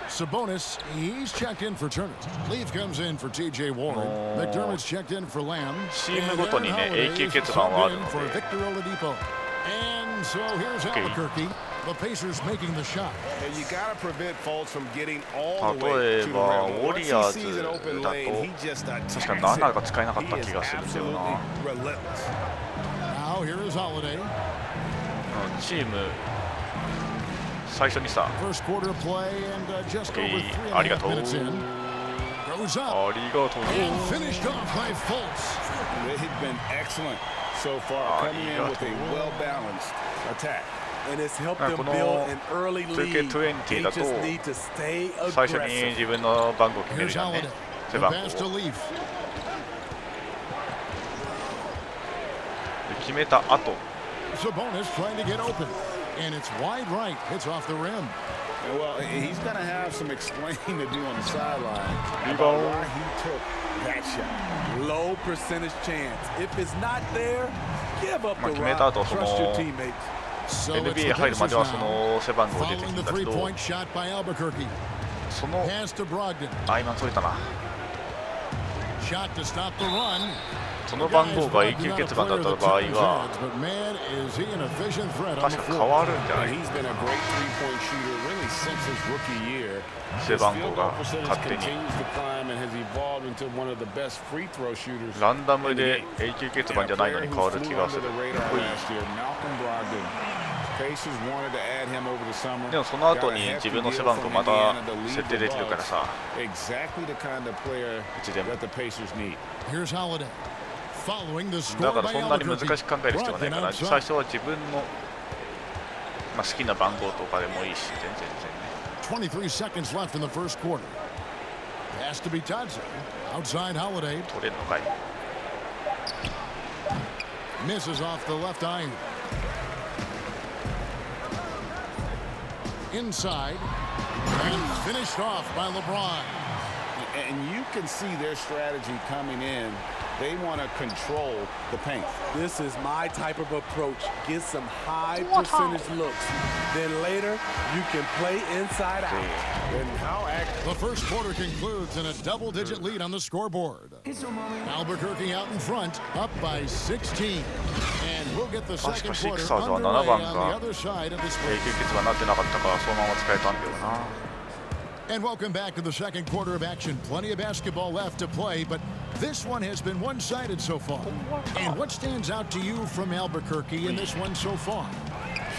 Sabonis, he's checked in for Turner. Leaf comes in for T.J. Warren. McDermott's checked in for Lamb. チームごとにね、And Aaron Holiday永久 is 欠番はある subbed in の for で、 Victor Oladipo. And so here's Albuquerque. The Pacers making the shot. And you got to prevent faults from getting all the way 例え to the ば rim. ウォ Once リ he アー sees ズ an open だ lane, と he just attacks 確かに it. 7が使えなかった He 気 is がするんだよ absolutely な。 relentless. Now here is Holiday. チーム最初にさ First quarter play and just over ありが 3.5 とう minutes in. Goes あ up りがとう and finished off by Fultz. They've been excellent so far, coming in with a well-balanced attack. And it's helped them この build an early lead. They 2K20 だと just need to stay 最初に aggressive. 自分の番号を決める Here's じゃんね Holiday. 背 The 番号 pass to を Leaf. で決めた後 Sabonis trying to get open. And it's wide right. Hits off the rim. Well, he's going to have some explaining to do on the sideline Rebound. about why he took that shot. Low percentage chance. If it's not there, give up まあ the 決めた rock. 後そ Trust your の teammates. So it's NBA the 入るま Pacers ではそ now. の背番号出てき Following て the たけど three-point shot by Albuquerque. その Pass to Brogdon. 今解いたな Shot to stop the run. その番号が永久欠番だった場合は But man, is he an efficient threat on the 確か変 floor. わるんじゃな And い he's been a great three-point shooter really since his rookie year. 背 His 番 field 号 goal が percentage 勝手に continues to climb and has evolved into one of the best free throw shooters. ランダムで永久欠番じゃないのに変わる気がする Pacers wanted to add him over the summer. でもその後に自分の背番号また設定できるからさ Exactly the kind of player いつでも that the Pacers need. Here's Holiday. Following the だ score から by そんなに難 Albuquerque. しく考える必要はないから Brogdon 最 outside. 初は自分の、まあ、好きな番号とかでもいいし全然ね 23 seconds left in the first quarter. Has to be Tadze. Outside Holiday. 取れるのかい Misses off the left iron. Inside. And finished off by LeBron. And you can see their strategy coming in. They want to control the paint. This is my type of approach. Get some high percentage looks. Then later, you can play inside out. And how active. The first quarter concludes in a double-digit lead on the scoreboard. Albuquerque out in front, up by 16. And we'll get the second quarter Sixersはunderway 7番 on が the other side of this 永 break. 久欠番になってなかったからそのまま使えたんだよな And welcome back to the second quarter of action. Plenty of basketball left to play, but this one has been one-sided so far. And what stands out to you from Albuquerque in this one so far?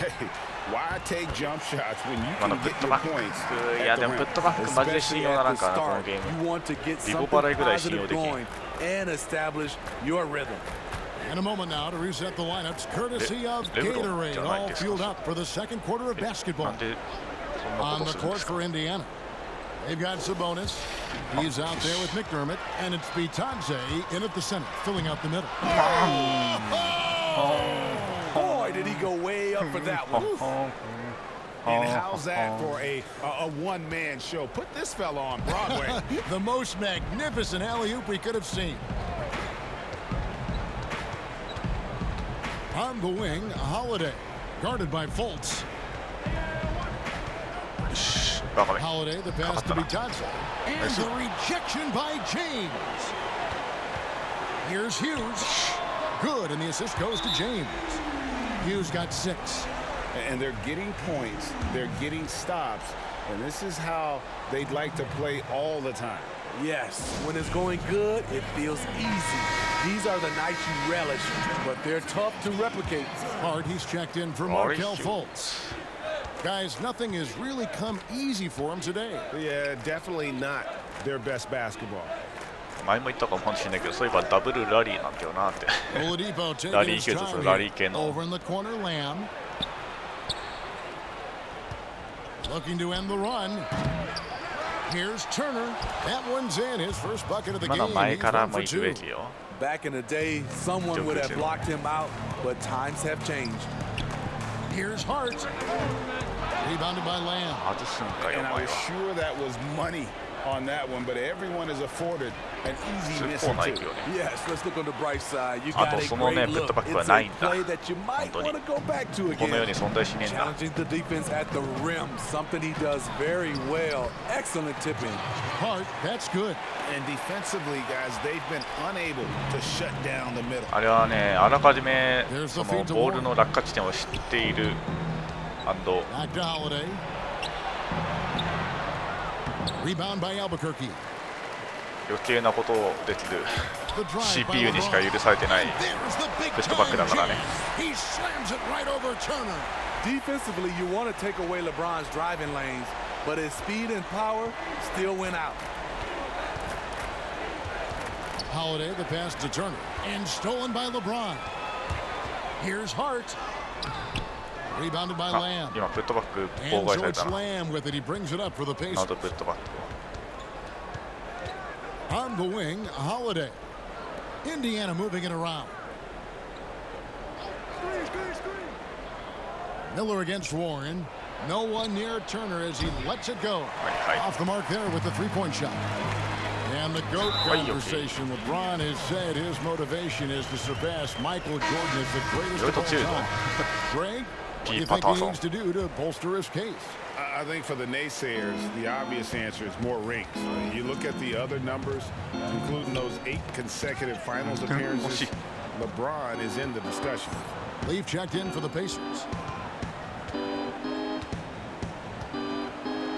Hey, why take jump shots when you まだ can プ get ット your バッ points クいや at で the もプ rim? ットバックマジで信用ならんからなこのゲー You ム want to get リボ something 払いぐらい信用 positive できん going and establish your rhythm. In a moment now to reset the lineups, courtesy of Lebron Gatorade, じゃない all ですか fueled up for the second quarter of な basketball. んでそんなこ On と the するんで court すか for Indiana. They've got Sabonis. He's out there with McDermott, and it's Bitadze in at the center, filling out the middle. Boy, did he go way up for that one. And how's that for a one-man show? Put this fella on Broadway. The most magnificent alley-oop we could have seen. On the wing, Holiday, guarded by Fultz. バカめ Holiday, the pass to Bitadze. And the rejection by James. Here's Hughes. Good, and the assist goes to James. Hughes got 6. And they're getting points. They're getting stops. And this is how they'd like to play all the time. Yes, when it's going good, it feels easy. These are the nights you relish, but they're tough to replicate. Hard, he's checked in for Markelle Fultz. Guys, nothing has really come easy for him today. Yeah, definitely not their best basketball. 前も言ったかもしれないけどそういえばダブルラリーなんだよなって Oladipo taking ラリー his 系と time ラリー here. 系の Over in the corner, Lamb. Looking to end the run. Here's Turner. That one's in. His first bucket of the ま game. だ前 He's から 1 も for 行くべ 2. きよ Back in the day, someone would have blocked him out, but times have changed. Here's Hart. Rebounded by Lamb. 外すんかよ And お I 前 was は sure that was money on that one, but everyone is afforded an easy 通 miss 行 or ない two. よね。 Yes, let's look on the bright side. You あ got と a そのね great プッ look. トバックは It's な a いんだ。 play that you 本 might 当に want to go back to この世に again. 存在しねえんだ。 Challenging the defense at the rim, something he does very well. Excellent tipping. Hart, that's good. And defensively, guys, they've been unable to shut down the middle. あれはね、あらかじめ There's そ the の feed to ボールの落下地点を知っている Back to Holiday. Rebound by Albuquerque. 余計なことをできる The drive by CPU にしか LeBron. 許されてない And there's the big プットバックだからね。 time jam. He slams it right over Turner. Defensively, you want to take away LeBron's driving lanes, but his speed and power still win out. Holiday, the pass to Turner. And stolen by LeBron. Here's Hart. Rebounded by あ Lamb. 今プットバック And 妨害され George たな。 Lamb with it. He brings it up for the な Pacers. どプットバック On the wing, Holiday. Indiana moving it around. Miller against Warren. No one near Turner as he lets it go. はいはい。 Off the mark there with the three-point shot. And the GOAT conversation. LeBron has said his motivation is to surpass Michael Jordan as the greatest of all time. Greg, what do you think he needs to do to bolster his case? I think for the naysayers, the obvious answer is more rings. You look at the other numbers, including those 8 consecutive finals appearances, LeBron is in the discussion. Leaf checked in for the Pacers.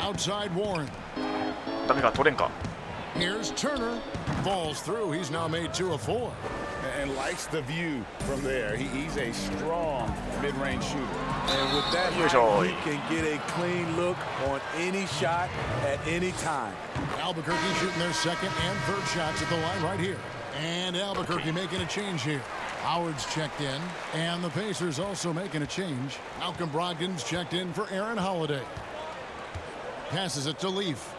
Outside Warren. ダメか取れんか。 Here's Turner. Falls through. He's now made 2 of 4. And likes the view from there. He's a strong mid-range shooter. And with that, Usually. he can get a clean look on any shot at any time. Albuquerque shooting their second and third shots at the line right here. And Albuquerque making a change here. Howard's checked in. And the Pacers also making a change. Malcolm Brogdon's checked in for Aaron Holiday. Passes it to Leaf.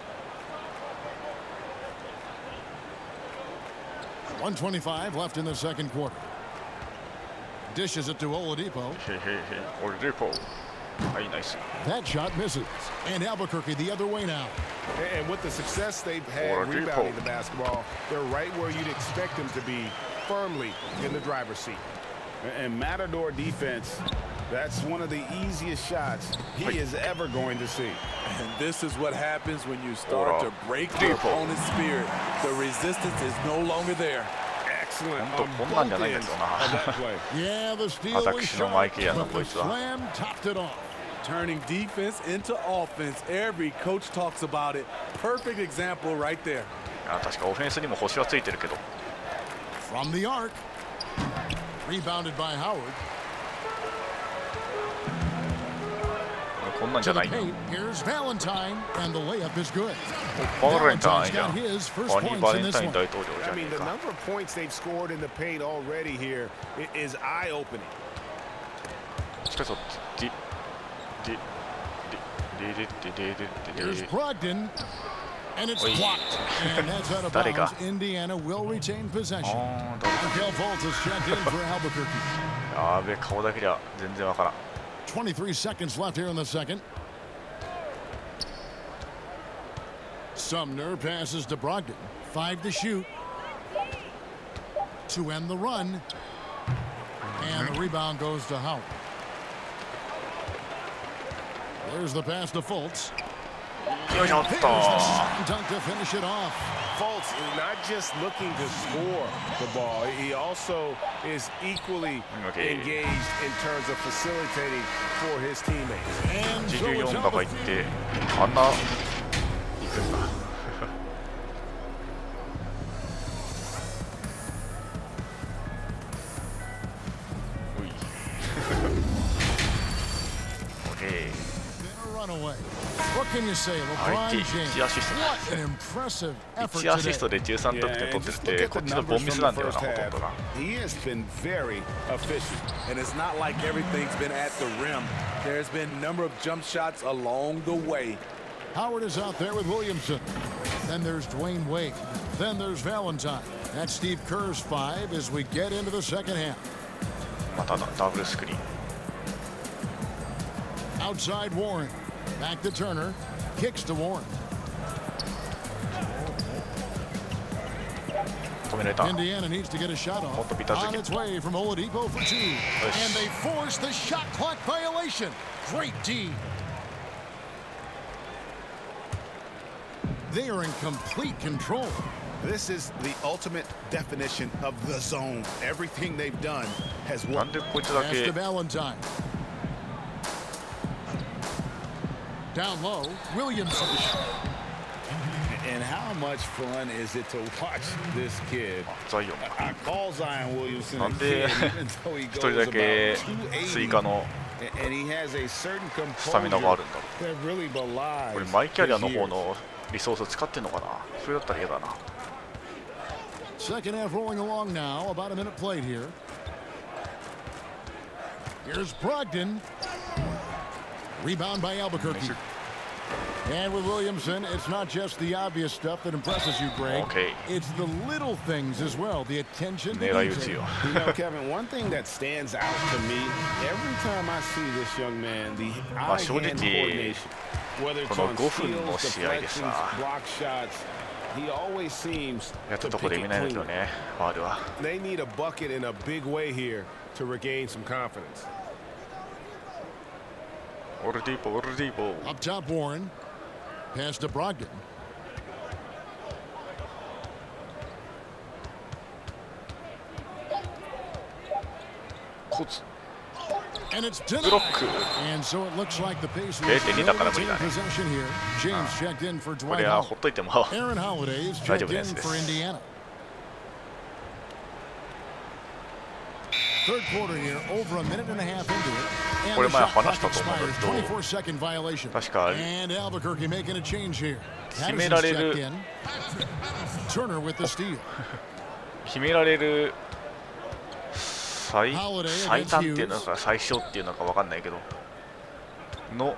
1:25 left in the second quarter. Dishes it to Oladipo. へへへ。オルデポ。はい、ナイス。 That shot misses. And Albuquerque the other way now. And with the success they've had Oladipo. rebounding the basketball, they're right where you'd expect them to be, firmly in the driver's seat. And Matador defense, that's one of the easiest shots he is ever going to see. And this is what happens when you start to break the opponent's spirit. The resistance is no longer there. Excellent 本 on 当こんなんじゃ both ないん ends ですよ of な。 that play. Yeah, the steal was 私のマイ short, ケリアの but こ the いつは。 slam topped it off. Turning defense into offense. Every coach talks about it. Perfect example right there. あ、確かオフェンスにも星はついてるけど。 From the arc. Rebounded by Howard. こんなんじ To ゃ the ないよ。 paint. Here's Valentine. And the layup is good. バレンタイン Valentine's じゃ got ん。 his first バニー points バ in レン this タイン one. 大統領じ I ゃね mean, え the か。 number of points they've scored in the paint already here is eye-opening. しかし、ディ、ディ、ディ、ディ、ディ、ディ、ディ、 Here's ディ。 Brogdon. And it's Oi. blocked. And that's out of 誰が bounds. Indiana will retain possession. あー、誰 Markel Fultz is checked in for Albuquerque. やべえ、顔だけじゃ全然わからん。 23 seconds left here in the second. Sumner passes to Brogdon. 5 to shoot. To end the run. And the rebound goes to Howard. There's the pass to Fultz. よいしょっ There's と。 the slam dunk to finish it off. Fultz is not just looking to score the ball, he also is equally Okay. engaged in terms of facilitating for his teammates. And so 14 it's とか out 言 of ってあんな行くんだ。おい。オッケー。 a runaway. What can you say? 相 LeBron 手 James. 1アシス What an impressive effort 1アシスト today. で13得点 Yeah, 取 and って just て look at こっ the ちのボン numbers ミス from なん the だよな first ほとんど half. が。 He has been very efficient. And it's not like everything's been at the rim. There's been a number of jump shots along the way. Howard is out there with Williamson. Then there's Dwayne Wade. Then there's Valentine. That's Steve Kerr's 5 as we get into the second half. まただダブルスクリーン。 Outside Warren. Back to Turner. Kicks to Warren. 止められた。 Indiana needs to get a shot もっ off とビタ付 on け。 its way from Oladipo for two, and they force the shot clock violation. Great D. They are in complete control. This is the ultimate definition of the zone. Everything they've done has なん worked. でこいつだ Pass け to Valentine. Down low, Williamson. And how much fun is it to watch this kid? ザイオン I call Zion Williamson な a ん kid, で even though he 一 goes 人だ about け追加 280. の And he has a certain スタミナがあ composure るんだろ that really う。こ belies れマイキャリア his の方 years. のリソース使ってんのかな。それだったら嫌だな。 Second half rolling along now. About a minute played here. Here's Brogdon. Rebound by Albuquerque. And with Williamson, it's not just the obvious stuff that impresses you, Greg. Okay. It's the little things as well. The attention to 狙い撃ち detail. よ。 You know, Kevin, one thing that stands out to me every time I see this young man, the まあ eye-hand 正直 coordination, whether it's この on 5分の steals, 試合で deflections, さ block shots, he always seems やった to とこ pick で it 見ないんだけ clean. どね、ファウルは。 They need a bucket in a big way here to regain some confidence. オルディーポ、オルディーポ。 Up top, Warren. Pass to Brogdon. And it's denied. ブロック。 And so it looks like the Pacers 0.2 だから無理 will だね。 retain possession here. James checked in for こ Dwight れは Howard. ほっといても Aaron Holiday is 大丈 checked 夫な in やつです。 for Indiana. Third quarter here, over a minute and a half into it. これ And the 前 shot clock 話したと思うんだ expires. けど、 24-second violation. 確か And Albuquerque making a change here. 決めら Patterson's れ checked る in. Turner with the steal. 決められる最短っていうのか最小っていうのか分かんないけどの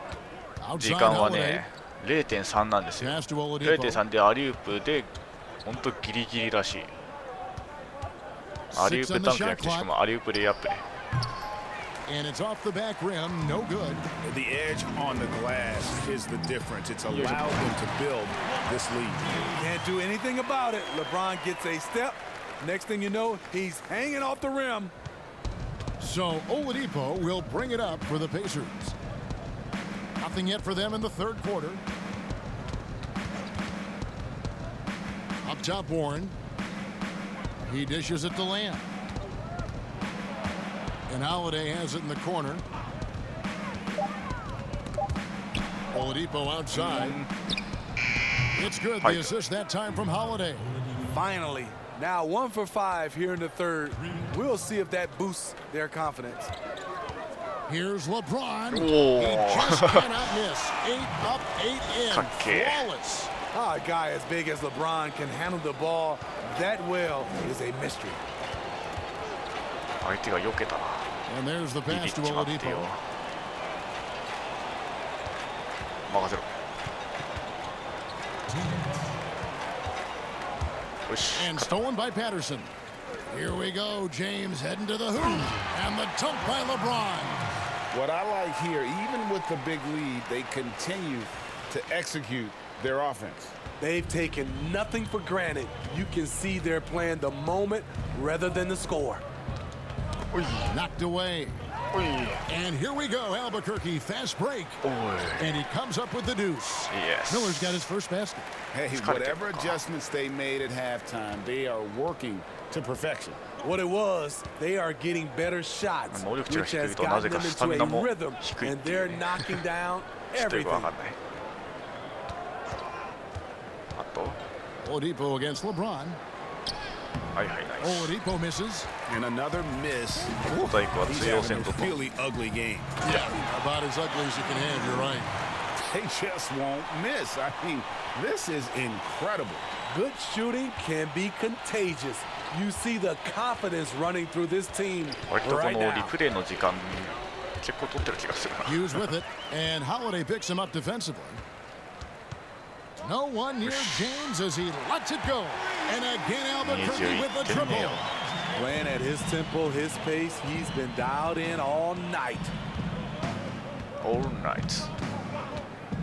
時 Outside 間は Holiday. ね 0.3 なんですよ。 Pass to Oladipo. 0.3 でアリウープで本当ギリギリらしい。アリウープダンクじゃなくてしかもアリウープレイアップね。 And it's off the back rim, no good. The edge on the glass is the difference. It's allowed them to build this lead. Can't do anything about it. LeBron gets a step. Next thing you know, he's hanging off the rim. So Oladipo will bring it up for the Pacers. Nothing yet for them in the third quarter. Up top, Warren. He dishes it to Lamb. And Holiday has it in the corner. Oladipo outside. It's good. The assist that time from Holiday. Finally, now 1 for 5 here in the third. We'll see if that boosts their confidence. Here's LeBron. Oh. He just cannot miss. 8 up, 8 in. Okay. Flawless. A guy as big as LeBron can handle the ball that well is a mystery. 相手が避けたな。 And there's the ビビっ pass ち to まってよ。 Oladipo. 任せろ。よし。 And stolen by Patterson. Here we go. James heading to the hoop. And the dunk by LeBron. What I like here, even with the big lead, they continue to execute their offense. They've taken nothing for granted. You can see they're playing the moment rather than the score. Knocked away. And here we go. Albuquerque, fast break. And he comes up with the deuce. Yes. Miller's got his first basket. Hey, gotta whatever get- adjustments they made at halftime, they are working to perfection. What it was, they are getting better shots, 能力値が which 低 has いとなぜ gotten か them スタ into ミ a ナも rhythm, 低いっ and ていう they're knocking down ちょっとよくわ everything. かんない。あと Oladipo against LeBron. はいはいナイス。 Oladipo misses. And another miss. モザイクは He's 通用 having せん a とと。 really ugly game. About as ugly as you can have, you're right. They just won't miss. I mean, this is incredible. Good shooting can be contagious. You see the confidence running through this team 割とこ right のリ now. プレイの時間結構取ってる気がするな。 Hughes with it. And Holiday picks him up defensively. No one near James as he lets it go. And again, Albuquerque with the 21点 triple. 目よ。 Playing at his tempo, his pace, he's been dialed in all night. All night。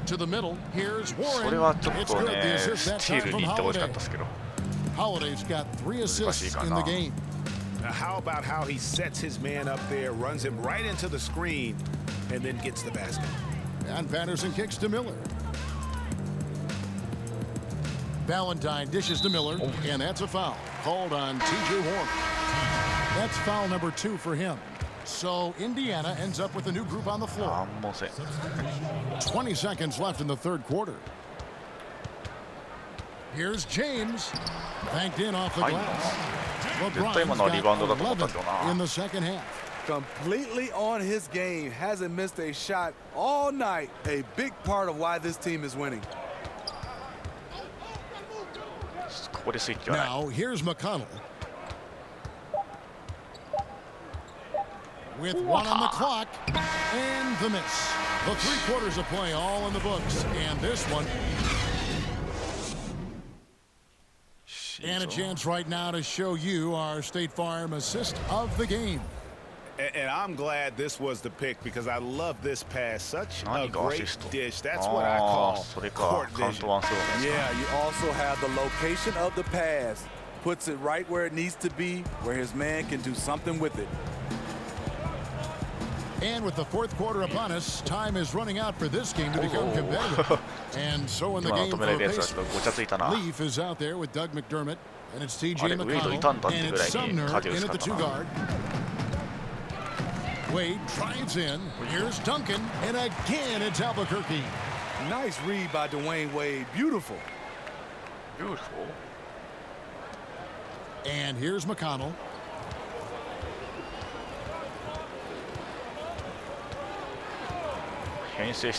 To the middle. Here's それ Warren. はちょっ It's と good. The ね、 assist ス that チー time ル from に行ってほしか Holiday. ったですけど。Holiday's got 3 assists in the game. Now, how about how he sets his man up there, runs him right into the screen, and then gets the basket? And Patterson kicks to Miller. Valentine dishes to Miller, and that's a foul called on T.J. Warren. That's foul number 2 for him. So Indiana ends up with a new group on the floor. 20 seconds left in the third quarter. Here's James. Banked in off the glass. LeBron's got 11 in the second half. Completely on his game. Hasn't missed a shot all night. A big part of why this team is winning. Now, here's McConnell. With 1 on the clock, and the miss. The 3 quarters of play all in the books, and this one. And a chance right now to show you our State Farm assist of the game. And I'm glad this was the pick because I love this pass. Such a great dish. That's what I call court vision. Yeah, you also have the location of the pass. Puts it right where it needs to be, where his man can do something with it. And with the fourth quarter upon us, time is running out for this game to become competitive. And so in the game for the Pacers, Leaf is out there with Doug McDermott, and it's T.J. McConnell, and it's Sumner in at the 2-guard. Wade drives in. Here's Duncan, and again it's Albuquerque. Nice read by Dwayne Wade. Beautiful. Beautiful. And here's McConnell. Can't hit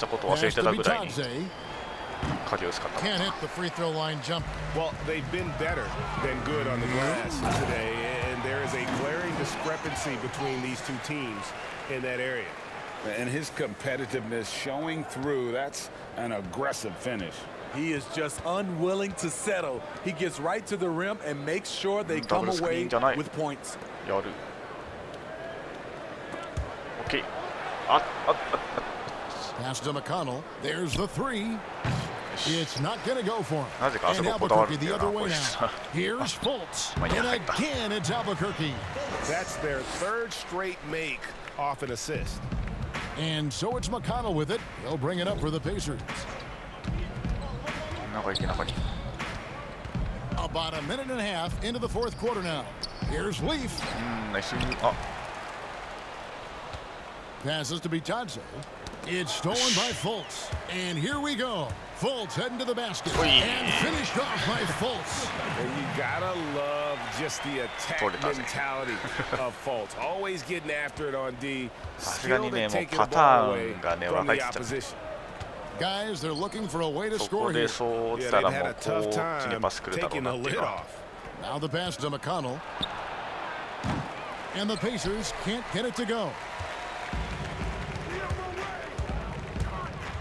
the free throw line jump. Well, they've been better than good on the glass today, and there is a glaring discrepancy between these two teams in that area. And his competitiveness showing through. That's an aggressive finish. He is just unwilling to settle. He gets right to the rim and makes sure they come away with points. Okay. Pass to McConnell. There's the 3. It's not going to go for him. And Albuquerque the other way now. Here's Fultz. And again, it's Albuquerque. That's their 3rd straight make off an assist. And so it's McConnell with it. He'll bring it up for the Pacers. About a minute and a half into the fourth quarter now. Here's Leaf. Passes to Bitadze. It's stolen by Fultz. And here we go. Fultz heading to the basket. And finished off by Fultz. And you gotta love just the attack mentality of Fultz. Always getting after it on D. Skilled at taking the ball away from the opposition. Guys, they're looking for a way to score here. Yeah, they've had a tough time taking the lid off. Now the pass to McConnell. And the Pacers can't get it to go.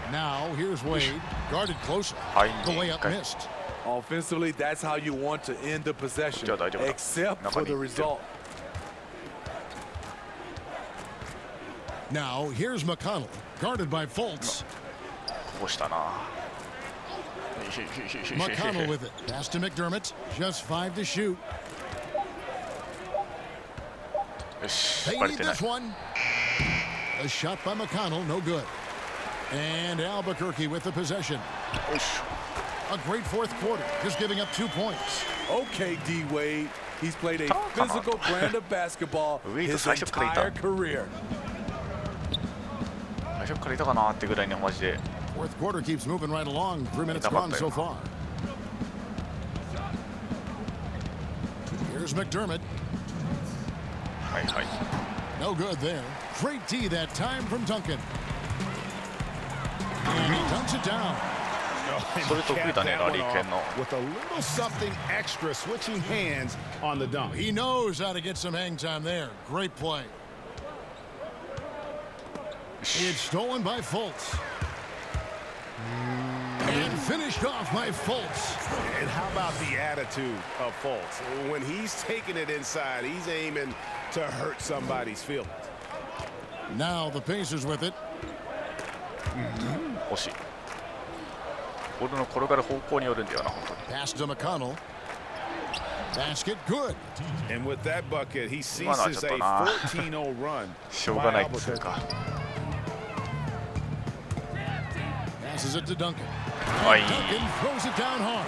Now, here's Wade, guarded closer. The layup missed. Offensively, that's how you want to end the possession, except for the result. Now, here's McConnell, guarded by Fultz. McConnell with it. Pass to McDermott. Just 5 to shoot. They need this one. A shot by McConnell, no good. And Albuquerque with the possession. A great fourth quarter, just giving up 2 points. Okay, D. Wade. He's played a physical brand of basketball his entire career. Fourth quarter keeps moving right along. 3 minutes gone so far. Here's McDermott. No good there. Great D that time from Duncan. And he dunks it down. With a little something extra, switching hands on the dunk. He knows how to get some hang time there. Great play. It's stolen by Fultz. And finished off by Fultz. And how about the attitude of Fultz? When he's taking it inside, he's aiming to hurt somebody's feelings. Now the Pacers with it. Pass to McConnell. Basket good. And with that bucket, he ceases a 14-0 run. しょうがないっつうか。Passes it to Duncan. はい。 Duncan throws it down hard.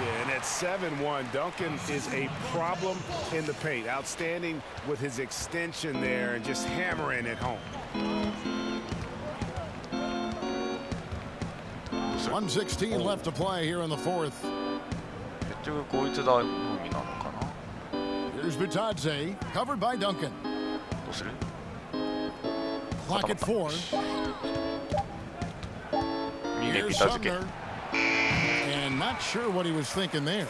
Yeah, and at 7-1, Duncan is a problem in the paint. Outstanding with his extension there and just hammering it home. 1:16 left to play here in the fourth. 結局こいつだのみなのかな。 Here's Bitadze, covered by Duncan. どうする？ Clock at 4. 右で Here's ビタ付け。 Sumner. And not sure what he was thinking there.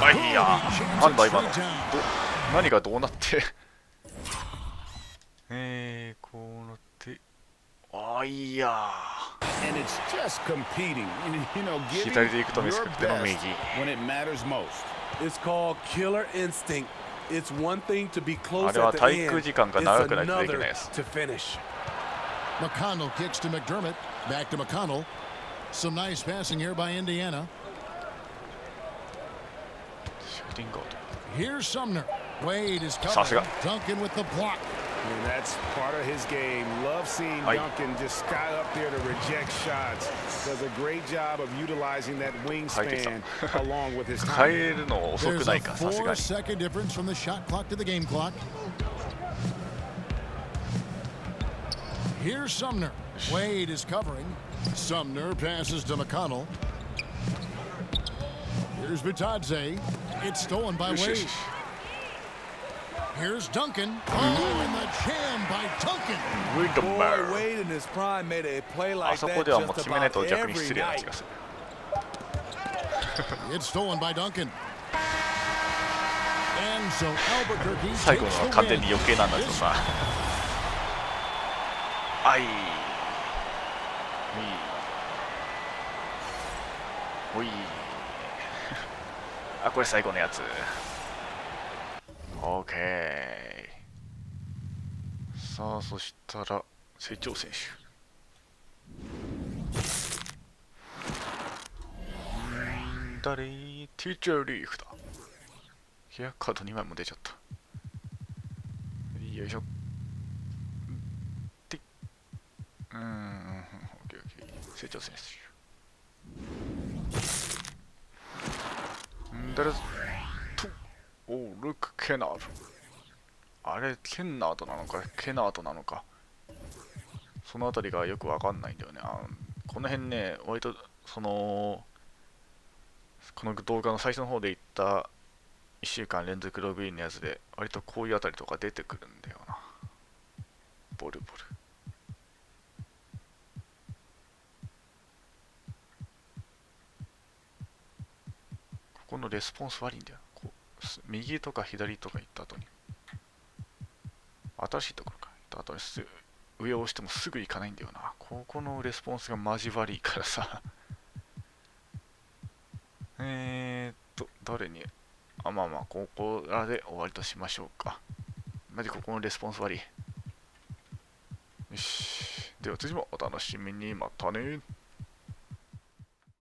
あ、いや。なんだ今の。何がどうなってこうなって。あ、いや。 And it's just competing, you know, giving 左で行くと見せ your かけての右。 best when it matters most. It's called killer instinct. It's one thing to be close あれは at the 滞 end. 空時間が It's 長くないとでき another ないです。 to finish. McConnell kicks to McDermott. Back to McConnell. Some nice passing here by Indiana. シューティングアウト。 Here's Sumner. Wade is さすが。 covered. Duncan with the block. And that's part of his game. Love seeing Duncan just sky up there to reject shots. Does a great job of utilizing that wingspan along with his 変 time. えるの遅く There's な a いか、さすがに。 4-second difference from the shot clock to the game clock. Here's Sumner. Wade is covering. Sumner passes to McConnell. Here's Bitadze. It's stolen by よしよ Wade. し。 Here's Duncan. Oh, and the jam by Duncan. ウィンドンバ Boy, ー。 Wade in his prime made a play あ like そこ that ではもう just 決めない about と逆に every 失礼な night. 気がする。 It's stolen by Duncan. And so Albuquerque 最後 takes のは the 完全 win. に余計なんだけどさ。あい。おい。あ、これ最後のやつ。オーケー。さあ、そしたら、成長選手。誰？ティーチャーリーフだ。ヘアカード2枚も出ちゃった。よいしょ。で、オッケーオッケー。成長選手。誰と、ルック・ケナード。あれ、ケンナードなのか、ケナードなのか。そのあたりがよくわかんないんだよね。この辺ね、割と、この動画の最初の方で言った1週間連続ログインのやつで割とこういうあたりとか出てくるんだよな。ボルボル。ここのレスポンス悪いんだよ。こう右とか左とか行った後に新しいところから行った後に上を押してもすぐ行かないんだよな。ここのレスポンスがマジ悪いからさ。誰にまあここらで終わりとしましょうか。マジここのレスポンス悪い。よし。では次もお楽しみに。またね。